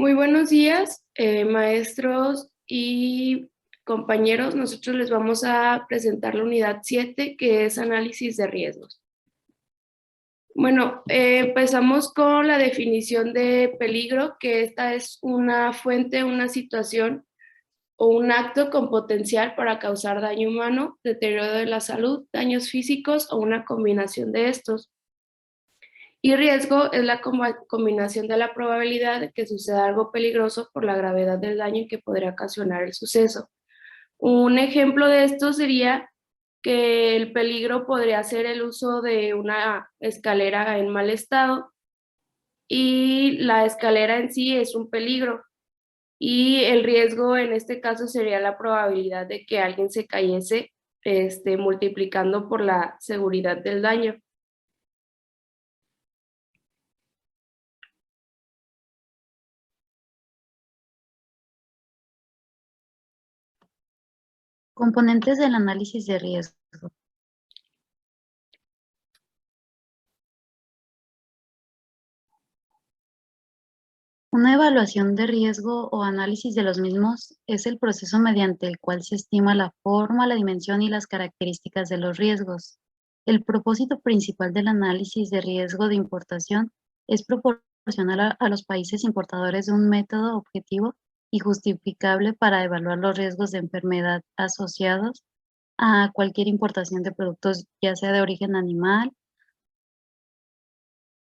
Muy buenos días, maestros y compañeros. Nosotros les vamos a presentar la unidad 7, que es análisis de riesgos. Bueno, empezamos con la definición de peligro, que esta es una fuente, una situación o un acto con potencial para causar daño humano, deterioro de la salud, daños físicos o una combinación de estos. Y riesgo es la combinación de la probabilidad de que suceda algo peligroso por la gravedad del daño que podría ocasionar el suceso. Un ejemplo de esto sería que el peligro podría ser el uso de una escalera en mal estado y la escalera en sí es un peligro. Y el riesgo en este caso sería la probabilidad de que alguien se cayese, multiplicando por la seguridad del daño. Componentes del análisis de riesgo. Una evaluación de riesgo o análisis de los mismos es el proceso mediante el cual se estima la forma, la dimensión y las características de los riesgos. El propósito principal del análisis de riesgo de importación es proporcionar a los países importadores un método objetivo y justificable para evaluar los riesgos de enfermedad asociados a cualquier importación de productos, ya sea de origen animal,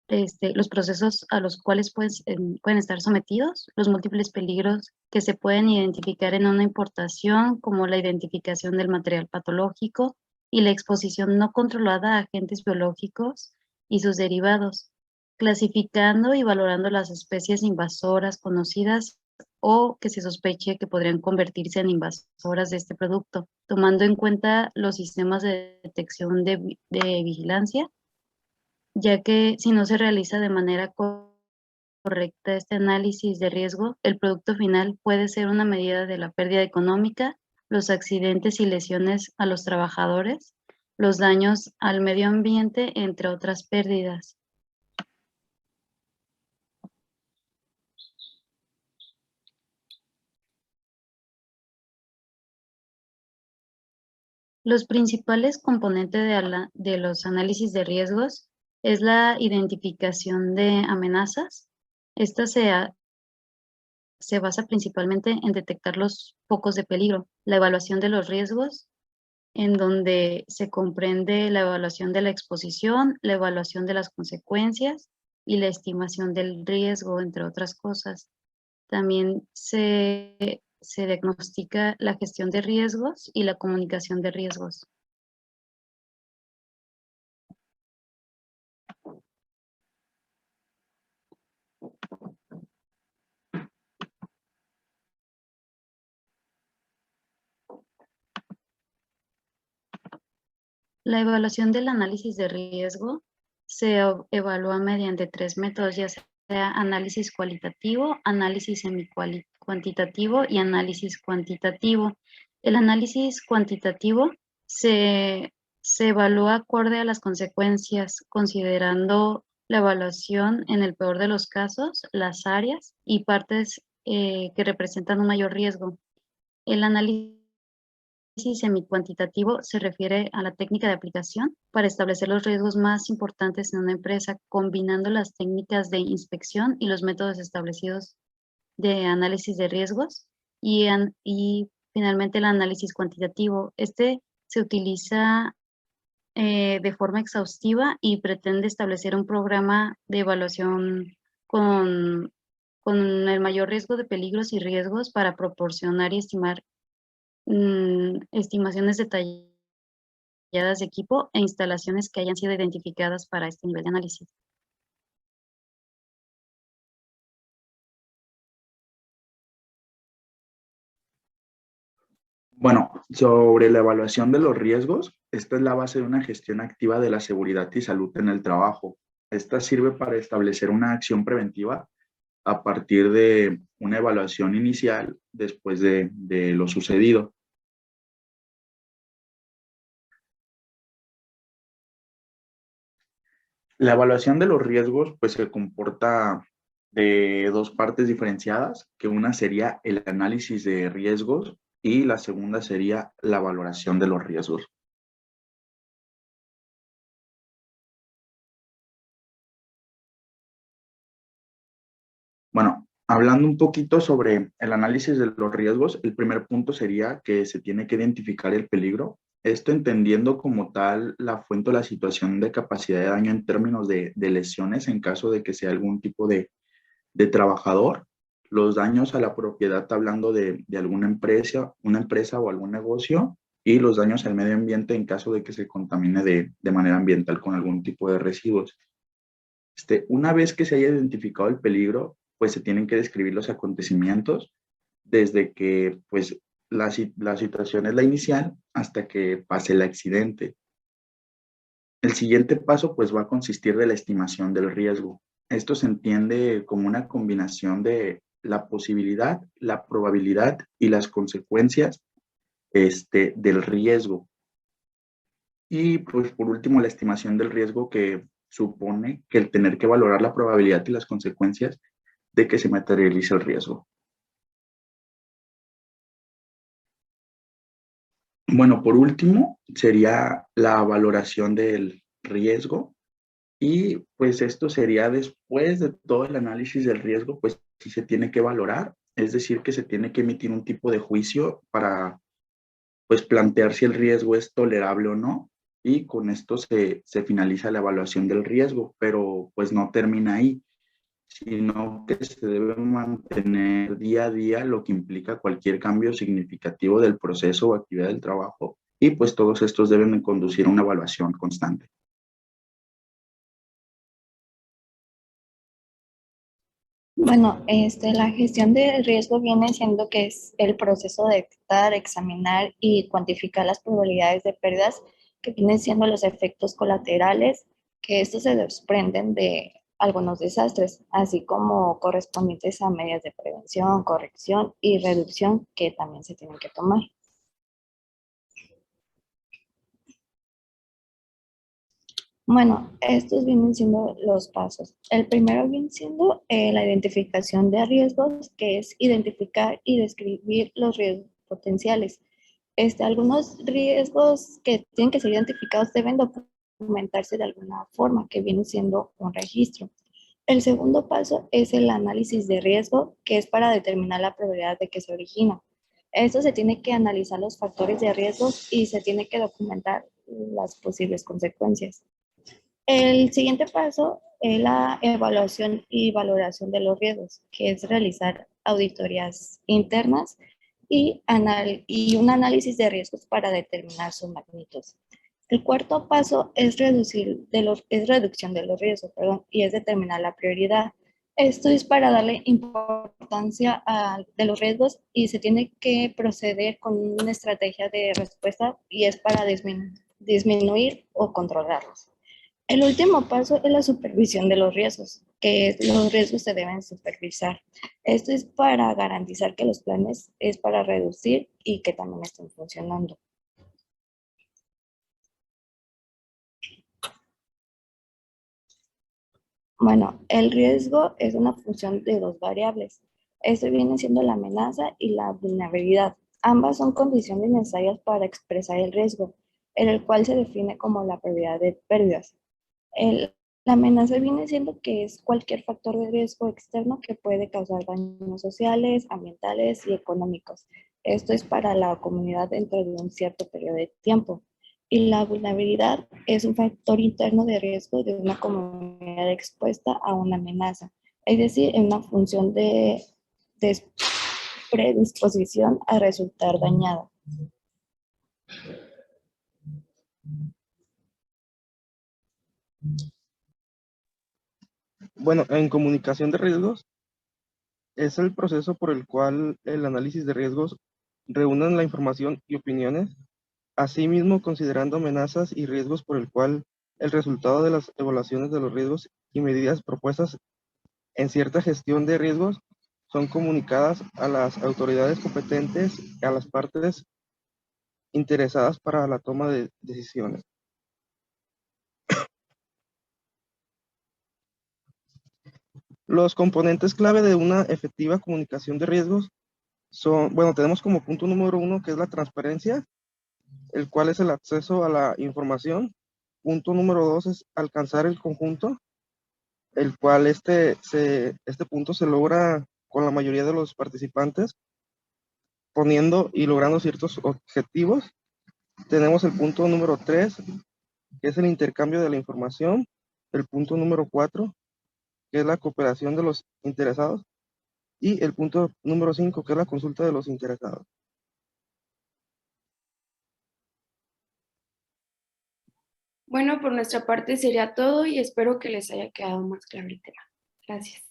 los procesos a los cuales pueden estar sometidos, los múltiples peligros que se pueden identificar en una importación, como la identificación del material patológico y la exposición no controlada a agentes biológicos y sus derivados, clasificando y valorando las especies invasoras conocidas o que se sospeche que podrían convertirse en invasoras de este producto, tomando en cuenta los sistemas de detección de vigilancia, ya que si no se realiza de manera correcta este análisis de riesgo, el producto final puede ser una medida de la pérdida económica, los accidentes y lesiones a los trabajadores, los daños al medio ambiente, entre otras pérdidas. Los principales componentes de los análisis de riesgos es la identificación de amenazas. Esta se basa principalmente en detectar los focos de peligro, la evaluación de los riesgos, en donde se comprende la evaluación de la exposición, la evaluación de las consecuencias y la estimación del riesgo, entre otras cosas. También se diagnostica la gestión de riesgos y la comunicación de riesgos. La evaluación del análisis de riesgo se evalúa mediante 3 métodos, ya sea análisis cualitativo, análisis semi-cuantitativo y análisis cuantitativo. El análisis cuantitativo se evalúa acorde a las consecuencias, considerando la evaluación en el peor de los casos, las áreas y partes que representan un mayor riesgo. El análisis semi-cuantitativo se refiere a la técnica de aplicación para establecer los riesgos más importantes en una empresa, combinando las técnicas de inspección y los métodos establecidos de análisis de riesgos. Y finalmente el análisis cuantitativo. Este se utiliza de forma exhaustiva y pretende establecer un programa de evaluación con, con el mayor riesgo de peligros y riesgos para proporcionar y estimar estimaciones detalladas de equipo e instalaciones que hayan sido identificadas para este nivel de análisis. Bueno, sobre la evaluación de los riesgos, esta es la base de una gestión activa de la seguridad y salud en el trabajo. Esta sirve para establecer una acción preventiva a partir de una evaluación inicial después de lo sucedido. La evaluación de los riesgos pues se comporta de dos partes diferenciadas, que una sería el análisis de riesgos y la segunda sería la valoración de los riesgos. Bueno, hablando un poquito sobre el análisis de los riesgos, el primer punto sería que se tiene que identificar el peligro. Esto entendiendo como tal la fuente o la situación de capacidad de daño en términos de lesiones en caso de que sea algún tipo de trabajador, los daños a la propiedad hablando de alguna empresa, una empresa o algún negocio, y los daños al medio ambiente en caso de que se contamine de manera ambiental con algún tipo de residuos. Una vez que se haya identificado el peligro, pues se tienen que describir los acontecimientos desde que pues la situación es la inicial hasta que pase el accidente. El siguiente paso pues va a consistir de la estimación del riesgo. Esto se entiende como una combinación de la posibilidad, la probabilidad y las consecuencias del riesgo. Y pues por último la estimación del riesgo, que supone que el tener que valorar la probabilidad y las consecuencias de que se materialice el riesgo. Bueno, por último sería la valoración del riesgo. Y pues esto sería después de todo el análisis del riesgo, pues sí se tiene que valorar, es decir, que se tiene que emitir un tipo de juicio para pues plantear si el riesgo es tolerable o no, y con esto se finaliza la evaluación del riesgo, pero pues no termina ahí, sino que se debe mantener día a día, lo que implica cualquier cambio significativo del proceso o actividad del trabajo, y pues todos estos deben de conducir a una evaluación constante. Bueno, la gestión de riesgo viene siendo que es el proceso de detectar, examinar y cuantificar las probabilidades de pérdidas que vienen siendo los efectos colaterales, que estos se desprenden de algunos desastres, así como correspondientes a medidas de prevención, corrección y reducción que también se tienen que tomar. Bueno, estos vienen siendo los pasos. El primero viene siendo la identificación de riesgos, que es identificar y describir los riesgos potenciales. Algunos riesgos que tienen que ser identificados deben documentarse de alguna forma, que viene siendo un registro. El segundo paso es el análisis de riesgo, que es para determinar la probabilidad de que se origina. Esto se tiene que analizar los factores de riesgo y se tiene que documentar las posibles consecuencias. El siguiente paso es la evaluación y valoración de los riesgos, que es realizar auditorías internas y un análisis de riesgos para determinar su magnitud. El cuarto paso es reducción de los riesgos, y es determinar la prioridad. Esto es para darle importancia de los riesgos y se tiene que proceder con una estrategia de respuesta y es para disminuir o controlarlos. El último paso es la supervisión de los riesgos, que los riesgos se deben supervisar. Esto es para garantizar que los planes es para reducir y que también estén funcionando. Bueno, el riesgo es una función de dos variables. Esto viene siendo la amenaza y la vulnerabilidad. Ambas son condiciones necesarias para expresar el riesgo, en el cual se define como la probabilidad de pérdidas. La amenaza viene siendo que es cualquier factor de riesgo externo que puede causar daños sociales, ambientales y económicos. Esto es para la comunidad dentro de un cierto periodo de tiempo. Y la vulnerabilidad es un factor interno de riesgo de una comunidad expuesta a una amenaza. Es decir, es una función de predisposición a resultar dañada. Bueno, en comunicación de riesgos es el proceso por el cual el análisis de riesgos reúnen la información y opiniones, asimismo considerando amenazas y riesgos por el cual el resultado de las evaluaciones de los riesgos y medidas propuestas en cierta gestión de riesgos son comunicadas a las autoridades competentes y a las partes interesadas para la toma de decisiones. Los componentes clave de una efectiva comunicación de riesgos son, bueno, tenemos como punto número 1 que es la transparencia, el cual es el acceso a la información. Punto número 2 es alcanzar el conjunto, el cual este punto se logra con la mayoría de los participantes, poniendo y logrando ciertos objetivos. Tenemos el punto número 3, que es el intercambio de la información. El punto número 4, que es la cooperación de los interesados. Y el punto número 5, que es la consulta de los interesados. Bueno, por nuestra parte sería todo y espero que les haya quedado más claro el tema. Gracias.